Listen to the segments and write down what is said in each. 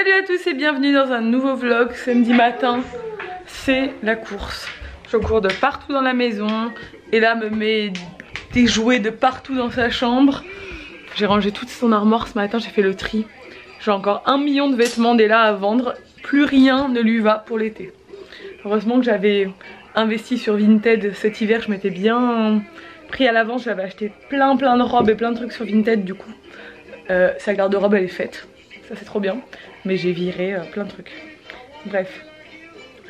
Salut à tous et bienvenue dans un nouveau vlog. Samedi matin, c'est la course. Je cours de partout dans la maison. Et là me met des jouets de partout dans sa chambre. J'ai rangé toute son armoire ce matin, j'ai fait le tri. J'ai encore 1 million de vêtements d'Ella à vendre. Plus rien ne lui va pour l'été. Heureusement que j'avais investi sur Vinted cet hiver. Je m'étais bien pris à l'avance. J'avais acheté plein de robes et plein de trucs sur Vinted du coup. Sa garde-robe elle est faite. Ça c'est trop bien. Mais j'ai viré plein de trucs. Bref,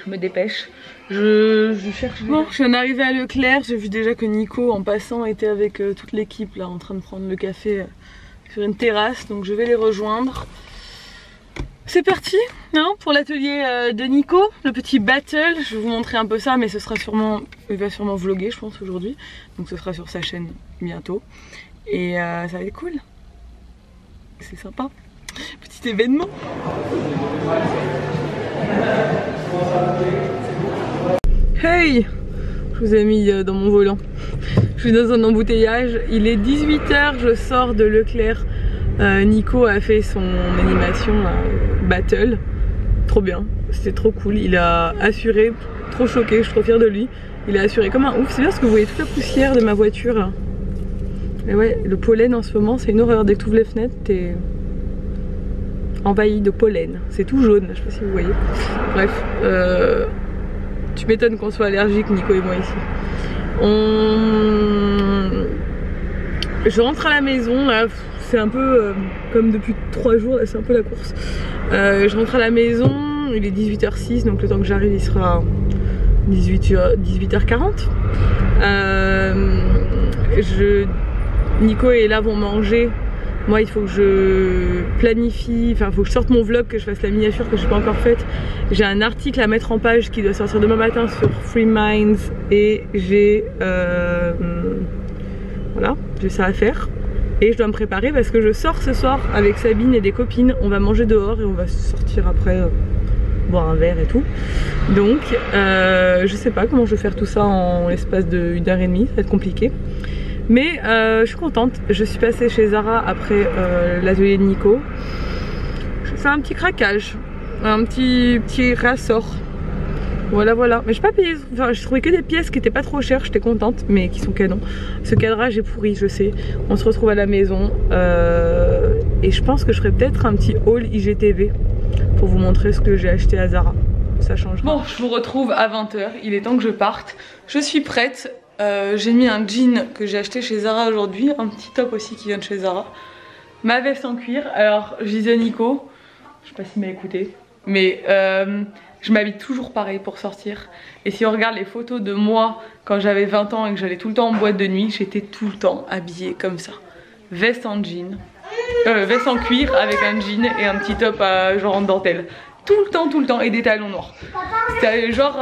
je me dépêche. Je cherche. Bon, je viens d'arriver à Leclerc. J'ai vu déjà que Nico en passant était avec toute l'équipe là en train de prendre le café sur une terrasse. Donc je vais les rejoindre. C'est parti hein, pour l'atelier de Nico, le petit battle. Je vais vous montrer un peu ça, mais ce sera sûrement, il va sûrement vlogger je pense aujourd'hui. Donc ce sera sur sa chaîne bientôt. Et ça va être cool. C'est sympa. Petit événement. Hey, je vous ai mis dans mon volant. Je suis dans un embouteillage. Il est 18 h, je sors de Leclerc. Nico a fait son animation battle. Trop bien, c'était trop cool. Il a assuré, trop choqué, je suis trop fière de lui. Il a assuré comme un ouf. C'est bien parce que vous voyez toute la poussière de ma voiture là. Et ouais, le pollen en ce moment c'est une horreur. Dès que tu ouvres les fenêtres, t'es envahi de pollen. C'est tout jaune, je sais pas si vous voyez. Bref, tu m'étonnes qu'on soit allergiques, Nico et moi ici. Je rentre à la maison là. C'est un peu comme depuis 3 jours, là c'est un peu la course. Je rentre à la maison, il est 18h06, donc le temps que j'arrive il sera 18h40. Nico et Ella vont manger. Moi il faut que je planifie, enfin il faut que je sorte mon vlog, que je fasse la miniature que je n'ai pas encore faite. J'ai un article à mettre en page qui doit sortir demain matin sur Free Minds et j'ai voilà, j'ai ça à faire. Et je dois me préparer parce que je sors ce soir avec Sabine et des copines. On va manger dehors et on va sortir après boire un verre et tout. Donc je sais pas comment je vais faire tout ça en l'espace de 1h30, ça va être compliqué. Mais je suis contente. Je suis passée chez Zara après l'atelier de Nico. Je fais un petit craquage, un petit rassort. Voilà. Mais j'ai pas payé, enfin j'ai trouvé que des pièces qui étaient pas trop chères, j'étais contente, mais qui sont canons. Ce cadrage est pourri, je sais. On se retrouve à la maison et je pense que je ferai peut-être un petit haul IGTV pour vous montrer ce que j'ai acheté à Zara. Ça change. Bon, je vous retrouve à 20 h, il est temps que je parte. Je suis prête, j'ai mis un jean que j'ai acheté chez Zara aujourd'hui, un petit top aussi qui vient de chez Zara. Ma veste en cuir, alors je disais Nico, je sais pas s'il m'a écouté, mais je m'habille toujours pareil pour sortir. Et si on regarde les photos de moi quand j'avais 20 ans et que j'allais tout le temps en boîte de nuit, j'étais tout le temps habillée comme ça. Veste en jean, veste en cuir avec un jean et un petit top genre en dentelle. Tout le temps et des talons noirs. C'était genre,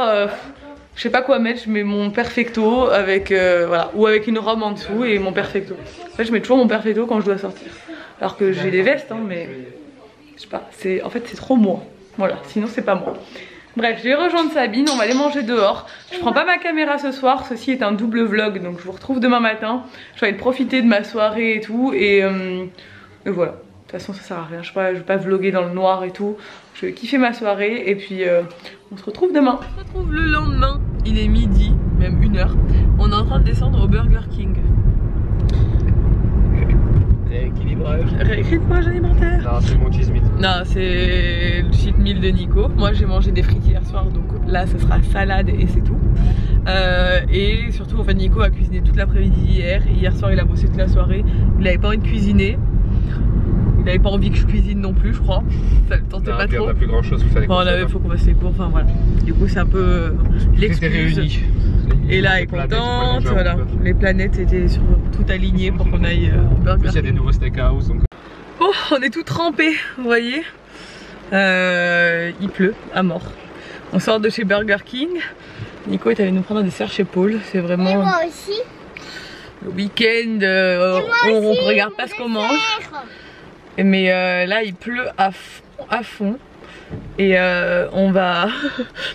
je sais pas quoi mettre, je mets mon perfecto avec, voilà, ou avec une robe en dessous et mon perfecto. En fait je mets toujours mon perfecto quand je dois sortir. Alors que j'ai des vestes hein, mais je sais pas, en fait c'est trop moi. Voilà, sinon c'est pas moi. Bref, je vais rejoindre Sabine, on va aller manger dehors. Je prends pas ma caméra ce soir, ceci est un double vlog, donc je vous retrouve demain matin. Je vais aller profiter de ma soirée et tout, et voilà. De toute façon ça sert à rien, je vais pas vlogger dans le noir et tout. Je vais kiffer ma soirée, et puis on se retrouve demain. On se retrouve le lendemain, il est midi, même 1 h. On est en train de descendre au Burger King. Rééquilibrage alimentaire. Non, c'est mon cheese meat. Non, c'est le cheat meal de Nico. Moi j'ai mangé des frites hier soir, donc là ce sera salade et c'est tout. Et surtout en fait Nico a cuisiné toute l'après-midi hier. Et hier soir il a bossé toute la soirée. Il avait pas envie de cuisiner. Il avait pas envie que je cuisine non plus, je crois. Ça le tentait pas trop. On a plus grand chose, bon, faut qu'on fasse les cours, enfin voilà. Du coup c'est un peu l'excuse. Et là elle est contente, voilà. Les planètes étaient tout alignées pour qu'on aille au Burger King. Il y a des nouveaux steakhouse donc... Oh, on est tout trempés, vous voyez. Il pleut à mort. On sort de chez Burger King. Nico est allé nous prendre un dessert chez Paul. C'est vraiment... Et moi aussi. Le week-end, on regarde pas ce qu'on mange. Mais là il pleut à fond. Et on va...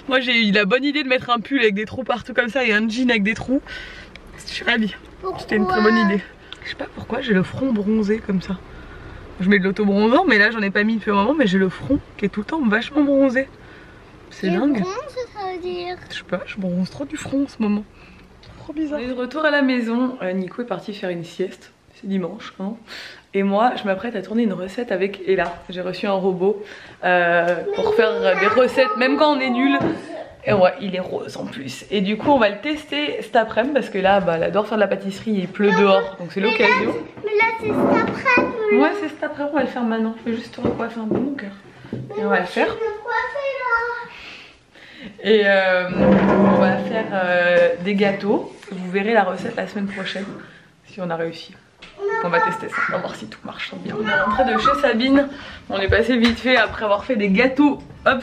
Moi j'ai eu la bonne idée de mettre un pull avec des trous partout comme ça et un jean avec des trous. Je suis ravie. C'était une très bonne idée. Je sais pas pourquoi j'ai le front bronzé comme ça. Je mets de l'auto-bronzant, mais là j'en ai pas mis depuis un moment, mais j'ai le front qui est tout le temps vachement bronzé. C'est dingue. Comment ça veut dire? Je sais pas, je bronze trop du front en ce moment. Trop bizarre. On est de retour à la maison. Nico est parti faire une sieste. C'est dimanche, hein. Et moi, je m'apprête à tourner une recette avec Ella. J'ai reçu un robot pour faire des recettes, même quand on est nul. Et ouais, il est rose en plus. Et du coup, on va le tester cet après-midi parce que là, bah, elle adore faire de la pâtisserie. Il pleut dehors, donc c'est l'occasion. Mais là, c'est cet après-midi. Ouais, c'est cet après-midi. On va le faire maintenant. Je vais juste te recoiffer un peu mon cœur. Et on va le faire. Et on va faire des gâteaux. Vous verrez la recette la semaine prochaine si on a réussi. On va tester ça, on va voir si tout marche bien. On est rentré de chez Sabine, on est passé vite fait après avoir fait des gâteaux, hop,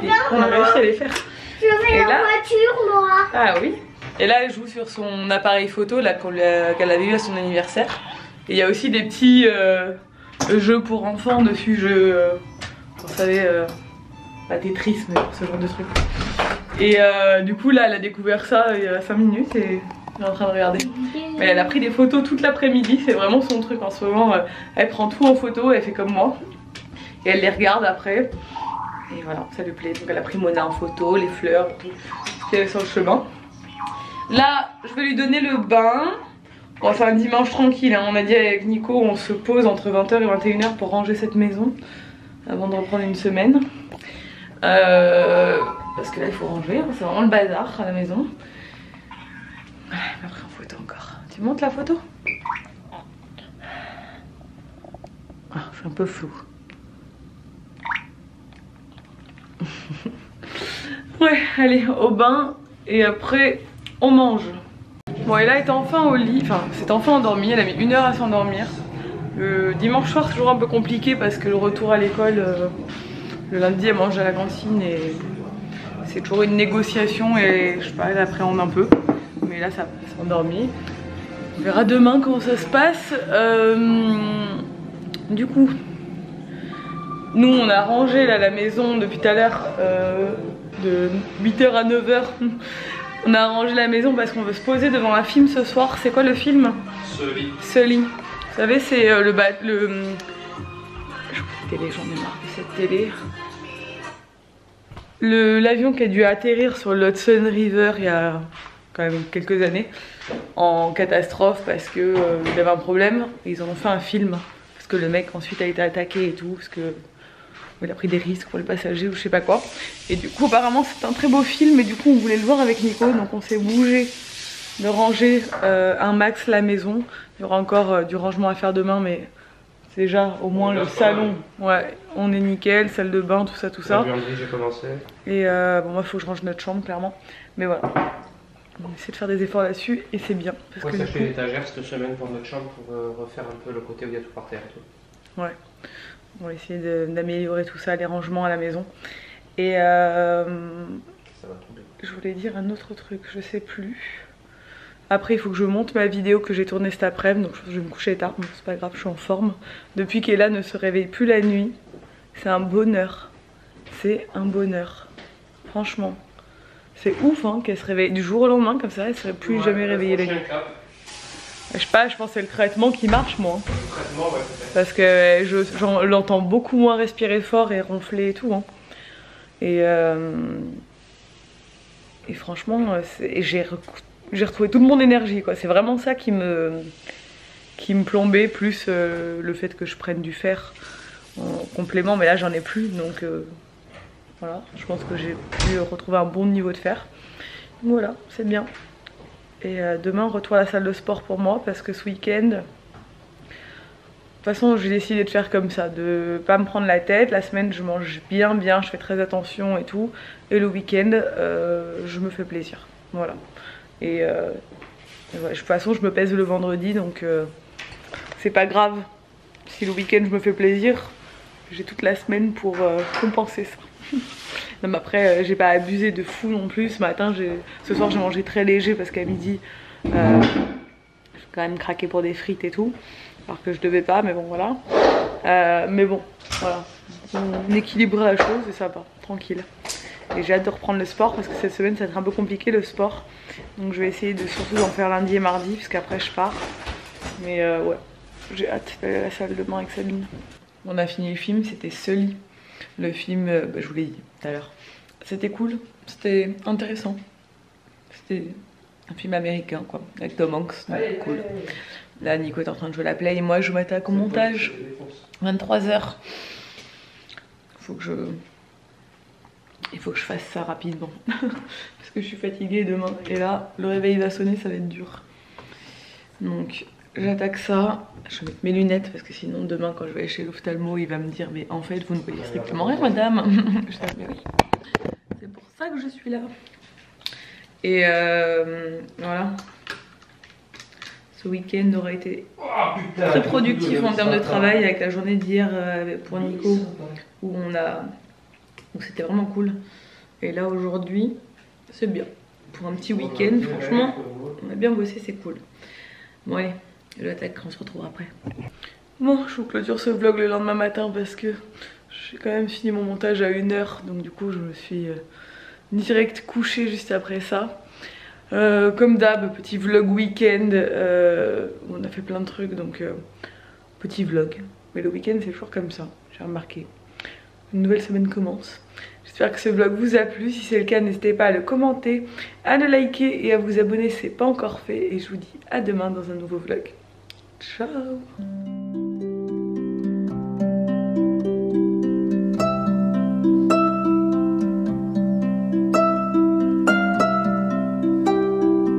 et on a réussi à les faire. Je vais la voiture, moi. Ah oui. Et là elle joue sur son appareil photo là qu'elle avait eu à son anniversaire. Et il y a aussi des petits jeux pour enfants dessus, vous savez, pas Tetris mais ce genre de truc. Et du coup là elle a découvert ça il y a 5 minutes et elle est en train de regarder. Mais elle a pris des photos toute l'après-midi, c'est vraiment son truc en ce moment. Elle prend tout en photo, elle fait comme moi. Et elle les regarde après. Et voilà, ça lui plaît. Donc elle a pris Mona en photo, les fleurs, tout ce qu'il y avait sur le chemin. Là, je vais lui donner le bain. Bon, c'est un dimanche tranquille, hein. On a dit avec Nico, on se pose entre 20h et 21h pour ranger cette maison. Avant de reprendre une semaine. Parce que là, il faut ranger, c'est vraiment le bazar à la maison. Elle m'a pris en photo encore. Tu montes la photo? Ah, c'est un peu flou. Ouais, allez, au bain et après on mange. Bon, et là elle est enfin au lit, enfin c'est enfin endormie, elle a mis 1 heure à s'endormir. Le dimanche soir c'est toujours un peu compliqué parce que le retour à l'école, le lundi elle mange à la cantine et c'est toujours une négociation et je sais pas, elle appréhende un peu. Mais là ça s'est endormi. On verra demain comment ça se passe. Du coup, nous on a rangé là, la maison depuis tout à l'heure de 8h à 9h. On a rangé la maison parce qu'on veut se poser devant un film ce soir. C'est quoi le film? Sully. Sully. Vous savez c'est le... Télé, j'en ai marre de cette télé. L'avion qui a dû atterrir sur l'Hudson River il y a quand même quelques années en catastrophe parce que il avait un problème. Ils en ont fait un film parce que le mec ensuite a été attaqué et tout parce que il a pris des risques pour les passagers ou je sais pas quoi. Et du coup apparemment c'est un très beau film et du coup on voulait le voir avec Nico donc on s'est bougé de ranger un max la maison. Il y aura encore du rangement à faire demain mais déjà au moins le salon, ouais, on est nickel, salle de bain, tout ça, tout ça. La buanderie, j'ai commencé. Et bon, moi, il faut que je range notre chambre, clairement. Mais voilà, on essaie de faire des efforts là-dessus et c'est bien. Parce que s'acheter une étagère cette semaine pour notre chambre pour refaire un peu le côté où il y a tout par terre et tout. Ouais, on va essayer d'améliorer tout ça, les rangements à la maison. Et ça va tomber. Je voulais dire un autre truc, je sais plus. Après il faut que je monte ma vidéo que j'ai tournée cet après-midi, donc je vais me coucher tard, mais c'est pas grave, je suis en forme. Depuis qu'Ella ne se réveille plus la nuit, c'est un bonheur. C'est un bonheur. Franchement. C'est ouf hein, qu'elle se réveille du jour au lendemain comme ça, elle serait plus jamais réveillée la nuit. Je sais pas, je pense que c'est le traitement qui marche moi. Le traitement, ouais, peut-être. Parce que je l'entends beaucoup moins respirer fort et ronfler et tout. Hein. Et franchement, j'ai retrouvé toute mon énergie quoi. C'est vraiment ça qui me plombait, plus le fait que je prenne du fer en complément, mais là j'en ai plus donc voilà, je pense que j'ai pu retrouver un bon niveau de fer. Donc voilà, c'est bien. Et demain retour à la salle de sport pour moi parce que ce week-end, de toute façon j'ai décidé de faire comme ça, de pas me prendre la tête. La semaine je mange bien, je fais très attention et tout, et le week-end je me fais plaisir, voilà. Et ouais, de toute façon je me pèse le vendredi donc c'est pas grave si le week-end je me fais plaisir, j'ai toute la semaine pour compenser ça. Non mais après j'ai pas abusé de fou non plus. Ce soir j'ai mangé très léger parce qu'à midi j'ai quand même craqué pour des frites et tout, alors que je devais pas, mais bon voilà. Mais bon voilà, on équilibre la chose et ça va, tranquille. Et j'ai hâte de reprendre le sport parce que cette semaine ça va être un peu compliqué le sport. Donc je vais essayer de surtout d'en faire lundi et mardi parce qu'après je pars. Mais ouais, j'ai hâte d'aller à la salle de bain avec Sabine. On a fini le film, c'était Sully. Le film, je vous l'ai dit tout à l'heure. C'était cool, c'était intéressant. C'était un film américain quoi, avec Tom Hanks, donc cool. Là Nico est en train de jouer la play et moi je m'attaque au montage. 23h. Il faut que je fasse ça rapidement. Parce que je suis fatiguée demain. Et là, le réveil va sonner, ça va être dur. Donc j'attaque ça. Je vais mettre mes lunettes parce que sinon demain quand je vais aller chez l'ophtalmo, il va me dire mais en fait vous ne voyez strictement rien madame. Je dis mais oui. C'est pour ça que je suis là. Et voilà. Ce week-end aura été très productif en termes de travail avec la journée d'hier pour Nico où c'était vraiment cool. Et là aujourd'hui c'est bien. Pour un petit week-end franchement on a bien bossé, c'est cool. Bon allez, je l'attaque, on se retrouve après. Bon, je vous clôture ce vlog le lendemain matin parce que j'ai quand même fini mon montage à 1h. Donc du coup je me suis direct couchée juste après ça. Comme d'hab, petit vlog week-end, on a fait plein de trucs donc petit vlog. Mais le week-end c'est toujours comme ça, j'ai remarqué. Une nouvelle semaine commence. J'espère que ce vlog vous a plu. Si c'est le cas, n'hésitez pas à le commenter, à le liker et à vous abonner si ce n'est pas encore fait. Et je vous dis à demain dans un nouveau vlog. Ciao!